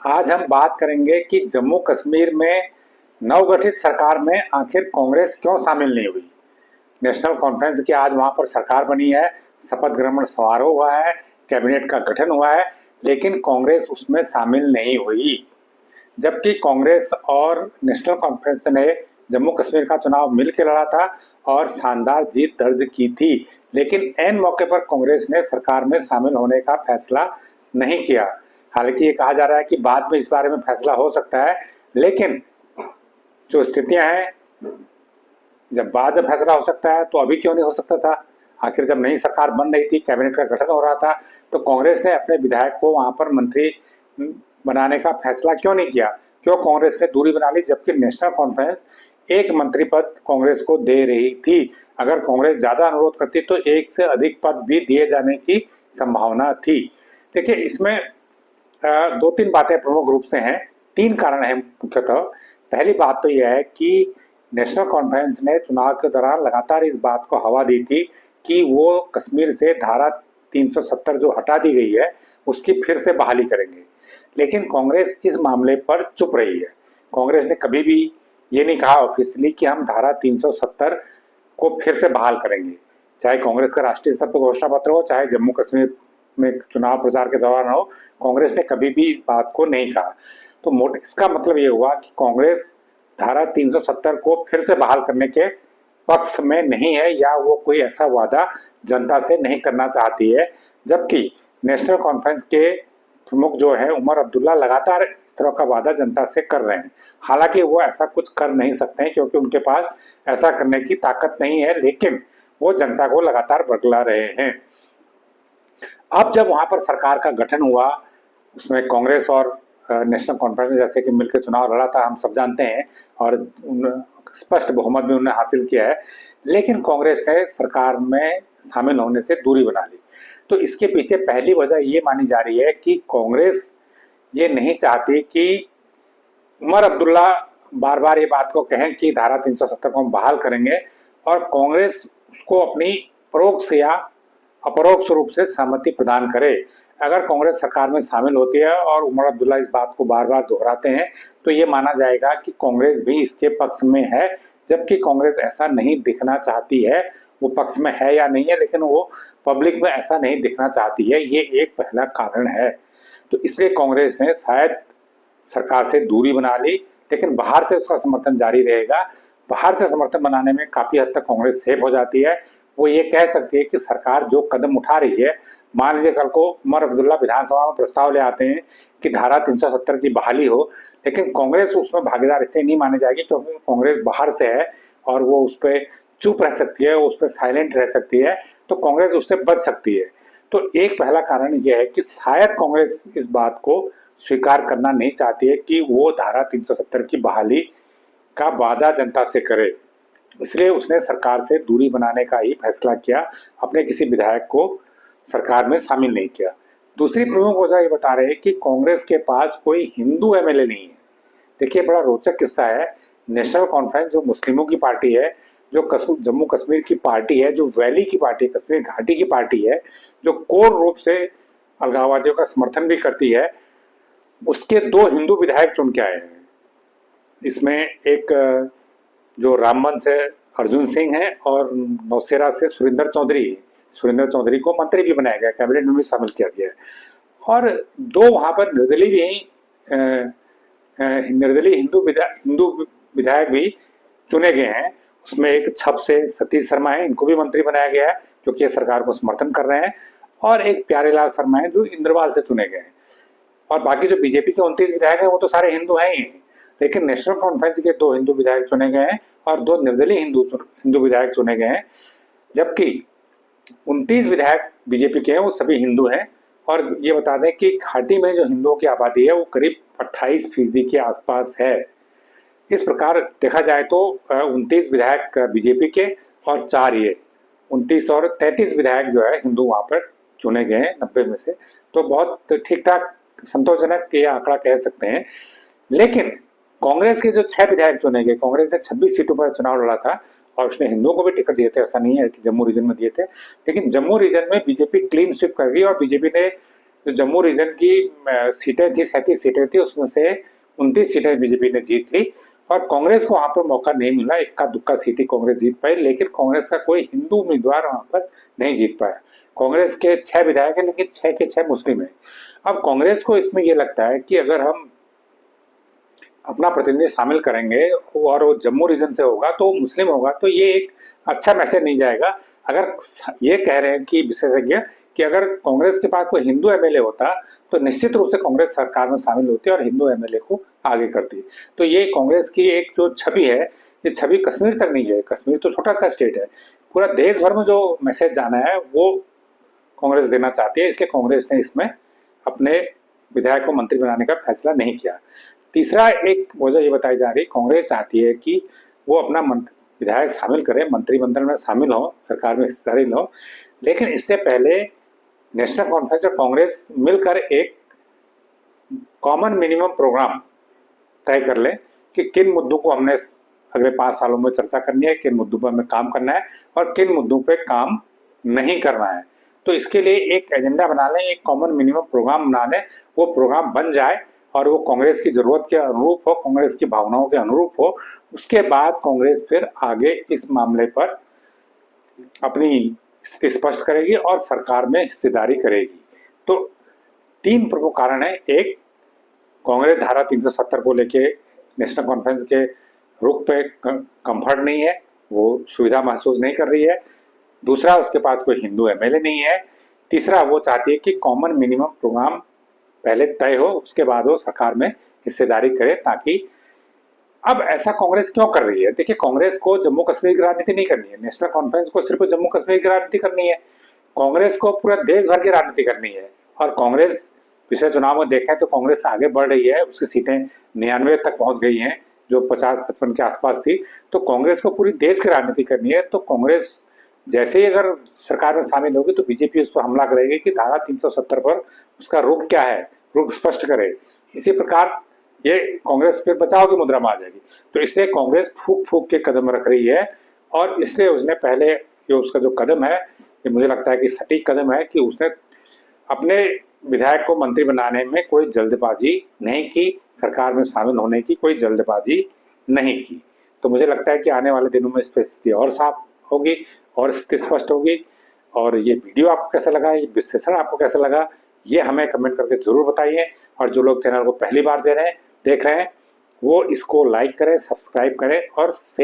आज हम बात करेंगे कि जम्मू कश्मीर में नवगठित सरकार में आखिर कांग्रेस क्यों शामिल नहीं हुई। नेशनल कॉन्फ्रेंस की आज वहां पर सरकार बनी है, शपथ ग्रहण समारोह हुआ है, कैबिनेट का गठन हुआ है, लेकिन कांग्रेस उसमें शामिल नहीं हुई। जबकि कांग्रेस और नेशनल कॉन्फ्रेंस ने जम्मू कश्मीर का चुनाव मिलकर लड़ा था और शानदार जीत दर्ज की थी, लेकिन ऐन मौके पर कांग्रेस ने सरकार में शामिल होने का फैसला नहीं किया। हालांकि ये कहा जा रहा है कि बाद में इस बारे में फैसला हो सकता है, लेकिन जो स्थितियां हैं, जब बाद में फैसला हो सकता है तो अभी क्यों नहीं हो सकता था। आखिर जब नई सरकार बन रही थी, कैबिनेट का गठन हो रहा था, तो कांग्रेस ने अपने विधायक को वहां पर मंत्री बनाने का फैसला क्यों नहीं किया। क्यों कांग्रेस ने दूरी बना ली, जबकि नेशनल कॉन्फ्रेंस एक मंत्री पद कांग्रेस को दे रही थी। अगर कांग्रेस ज्यादा अनुरोध करती तो एक से अधिक पद भी दिए जाने की संभावना थी। देखिए, इसमें दो तीन बातें प्रमुख रूप से हैं, तीन कारण हैं मुख्यतः। पहली बात तो यह है कि नेशनल कॉन्फ्रेंस ने चुनाव के दौरान लगातार इस बात को हवा दी थी कि वो कश्मीर से धारा 370 जो हटा दी गई है उसकी फिर से बहाली करेंगे, लेकिन कांग्रेस इस मामले पर चुप रही है। कांग्रेस ने कभी भी ये नहीं कहा ऑफिशियली कि हम धारा 370 को फिर से बहाल करेंगे, चाहे कांग्रेस का राष्ट्रीय स्तर पर घोषणा पत्र हो, चाहे जम्मू कश्मीर में चुनाव प्रचार के दौरान हो, कांग्रेस ने कभी भी इस बात को नहीं कहा। तो इसका मतलब ये हुआ कि कांग्रेस धारा 370 को फिर से बहाल करने के पक्ष में नहीं है, या वो कोई ऐसा वादा जनता से नहीं करना चाहती है। जबकि नेशनल कॉन्फ्रेंस के प्रमुख जो है उमर अब्दुल्ला लगातार इस तरह का वादा जनता से कर रहे हैं। हालांकि वो ऐसा कुछ कर नहीं सकते हैं क्योंकि उनके पास ऐसा करने की ताकत नहीं है, लेकिन वो जनता को लगातार बरगला रहे हैं। अब जब वहां पर सरकार का गठन हुआ, उसमें कांग्रेस और नेशनल कॉन्फ्रेंस ने जैसे कि मिलकर चुनाव लड़ा था, हम सब जानते हैं, और स्पष्ट बहुमत भी उन्होंने हासिल किया है, लेकिन कांग्रेस ने सरकार में शामिल होने से दूरी बना ली। तो इसके पीछे पहली वजह ये मानी जा रही है कि कांग्रेस ये नहीं चाहती कि उमर अब्दुल्ला बार बार ये बात को कहें कि धारा 370 को हम बहाल करेंगे, और कांग्रेस उसको अपनी परोक्ष या अपरोक्ष रूप से सहमति प्रदान करे। अगर कांग्रेस सरकार में शामिल होती है और उमर अब्दुल्ला इस बात को बार बार दोहराते हैं तो ये माना जाएगा कि कांग्रेस भी इसके पक्ष में है, जबकि कांग्रेस ऐसा नहीं दिखना चाहती है। वो पक्ष में है या नहीं है, लेकिन वो पब्लिक में ऐसा नहीं दिखना चाहती है। ये एक पहला कारण है। तो इसलिए कांग्रेस ने शायद सरकार से दूरी बना ली, लेकिन बाहर से उसका समर्थन जारी रहेगा। बाहर से समर्थन बनाने में काफी हद तक कांग्रेस सेफ हो जाती है। वो ये कह सकती है कि सरकार जो कदम उठा रही है, मान लीजिए कल को उमर अब्दुल्ला विधानसभा में प्रस्ताव ले आते हैं कि धारा 370 की बहाली हो, लेकिन कांग्रेस उसमें भागीदार इसलिए नहीं मानी जाएगी क्योंकि कांग्रेस बाहर से है और वो उस पर चुप रह सकती है, उस पर साइलेंट रह सकती है, तो कांग्रेस उससे बच सकती है। तो एक पहला कारण यह है कि शायद कांग्रेस इस बात को स्वीकार करना नहीं चाहती है कि वो धारा 370 की बहाली का वादा जनता से करे, इसलिए उसने सरकार से दूरी बनाने का ही फैसला किया, अपने किसी विधायक को सरकार में शामिल नहीं किया। दूसरी प्रमुख वजह ये बता रहे हैं कि कांग्रेस के पास कोई हिंदू एमएलए नहीं है। देखिए, बड़ा रोचक किस्सा है। नेशनल कॉन्फ्रेंस जो मुस्लिमों की पार्टी है, जो जम्मू कश्मीर की पार्टी है, जो वैली की पार्टी, कश्मीर घाटी की पार्टी है, जो कोर रूप से अलगाववादियों का समर्थन भी करती है, उसके दो हिंदू विधायक चुन के आए हैं। इसमें एक जो रामबन से अर्जुन सिंह है और नौशेरा से सुरेंद्र चौधरी को मंत्री भी बनाया गया, कैबिनेट में भी शामिल किया गया है। और दो वहां पर निर्दलीय हिंदू विधायक भी चुने गए हैं। उसमें एक छप से सतीश शर्मा है, इनको भी मंत्री बनाया गया है क्योंकि सरकार को समर्थन कर रहे हैं, और एक प्यारेलाल शर्मा है जो इंद्रवाल से चुने गए हैं। और बाकी जो बीजेपी के 29 विधायक हैं वो तो सारे हिंदू हैं ही, लेकिन नेशनल कॉन्फ्रेंस के दो हिंदू विधायक चुने गए हैं और दो निर्दलीय हिंदू विधायक चुने गए हैं। जबकि 29 विधायक बीजेपी के हैं, वो सभी हिंदू हैं। और ये बता दें कि घाटी में जो हिंदुओं की आबादी है वो करीब 28% के आसपास है। इस प्रकार देखा जाए तो 29 विधायक बीजेपी के और 4 ये 29 और 33 विधायक जो है हिंदू वहां पर चुने गए हैं 90 में से। तो बहुत ठीक ठाक संतोषजनक ये आंकड़ा कह सकते हैं। लेकिन कांग्रेस के जो 6 विधायक चुने गए, कांग्रेस ने 26 सीटों पर चुनाव लड़ा था और उसने हिंदुओं को भी टिकट दिए थे, ऐसा नहीं है कि जम्मू रीजन में दिए थे, लेकिन जम्मू रीजन में बीजेपी क्लीन स्वीप कर गई और बीजेपी ने जो जम्मू रीजन की सीटें थी, 37 सीटें थी, उसमें से 29 सीटें बीजेपी ने जीत ली और कांग्रेस को वहां पर मौका नहीं मिला। इक्का दुक्का सीट ही कांग्रेस जीत पाई, लेकिन कांग्रेस का कोई हिंदू उम्मीदवार वहां पर नहीं जीत पाया। कांग्रेस के 6 विधायक हैं, लेकिन 6 के 6 मुस्लिम हैं। अब कांग्रेस को इसमें यह लगता है कि अगर हम अपना प्रतिनिधि शामिल करेंगे और वो जम्मू रीजन से होगा तो मुस्लिम होगा, तो ये एक अच्छा मैसेज नहीं जाएगा। अगर ये कह रहे हैं कि विशेषज्ञ कि अगर कांग्रेस के पास कोई हिंदू एमएलए होता तो निश्चित रूप से कांग्रेस सरकार में शामिल होती और हिंदू एमएलए को आगे करती। तो ये कांग्रेस की एक जो छवि है, ये छवि कश्मीर तक नहीं है। कश्मीर तो छोटा सा स्टेट है, पूरा देश भर में जो मैसेज जाना है वो कांग्रेस देना चाहती है, इसलिए कांग्रेस ने इसमें अपने विधायक को मंत्री बनाने का फैसला नहीं किया। तीसरा एक वजह ये बताई जा रही, कांग्रेस चाहती है कि वो अपना विधायक शामिल करे, मंत्रिमंडल में शामिल हो, सरकार में हिस्सेदारी लो, लेकिन इससे पहले नेशनल कॉन्फ्रेंस और कांग्रेस मिलकर एक कॉमन मिनिमम प्रोग्राम तय कर ले कि किन मुद्दों को हमने अगले 5 सालों में चर्चा करनी है, किन मुद्दों पर हमें काम करना है और किन मुद्दों पे काम नहीं करना है। तो इसके लिए एक एजेंडा बना लें, एक कॉमन मिनिमम प्रोग्राम बना लें, वो प्रोग्राम बन जाए और वो कांग्रेस की जरूरत के अनुरूप हो, कांग्रेस की भावनाओं के अनुरूप हो। उसके बाद कांग्रेस फिर आगे इस मामले पर अपनी स्थिति स्पष्ट करेगी और सरकार में हिस्सेदारी करेगी। तो 3 प्रमुख कारण है। एक, कांग्रेस धारा 370 को लेके नेशनल कॉन्फ्रेंस के रुख पे कंफर्ट नहीं है, वो सुविधा महसूस नहीं कर रही है। दूसरा, उसके पास कोई हिंदू एमएलए नहीं है। तीसरा, वो चाहती है कि कॉमन मिनिमम प्रोग्राम पहले तय हो, उसके बाद वो सरकार में हिस्सेदारी करे। ताकि अब ऐसा कांग्रेस क्यों कर रही है? देखिए, कांग्रेस को जम्मू कश्मीर की राजनीति नहीं करनी है, नेशनल कॉन्फ्रेंस को सिर्फ जम्मू कश्मीर की राजनीति करनी है, कांग्रेस को पूरा देश भर की राजनीति करनी है। और कांग्रेस पिछले चुनाव में देखें तो कांग्रेस आगे बढ़ रही है, उसकी सीटें 99 तक पहुंच गई हैं जो 50-55 के आसपास थी। तो कांग्रेस को पूरी देश की राजनीति करनी है। तो कांग्रेस जैसे ही अगर सरकार में शामिल होगी तो बीजेपी उस पर हमला करेगी कि धारा 370 पर उसका रुख क्या है, रुख स्पष्ट करे। इसी प्रकार ये कांग्रेस फिर बचाव की मुद्रा में आ जाएगी। तो इसलिए कांग्रेस फूक फूक के कदम रख रही है और इसलिए उसने पहले ये उसका जो कदम है, ये मुझे लगता है कि सटीक कदम है कि उसने अपने विधायक को मंत्री बनाने में कोई जल्दबाजी नहीं की, सरकार में शामिल होने की कोई जल्दबाजी नहीं की। तो मुझे लगता है कि आने वाले दिनों में इस पर स्थिति और साफ होगी और स्थिति स्पष्ट होगी। और ये वीडियो आपको कैसा लगा, ये विश्लेषण आपको कैसा लगा, ये हमें कमेंट करके जरूर बताइए। और जो लोग चैनल को पहली बार देख रहे हैं वो इसको लाइक करें, सब्सक्राइब करें और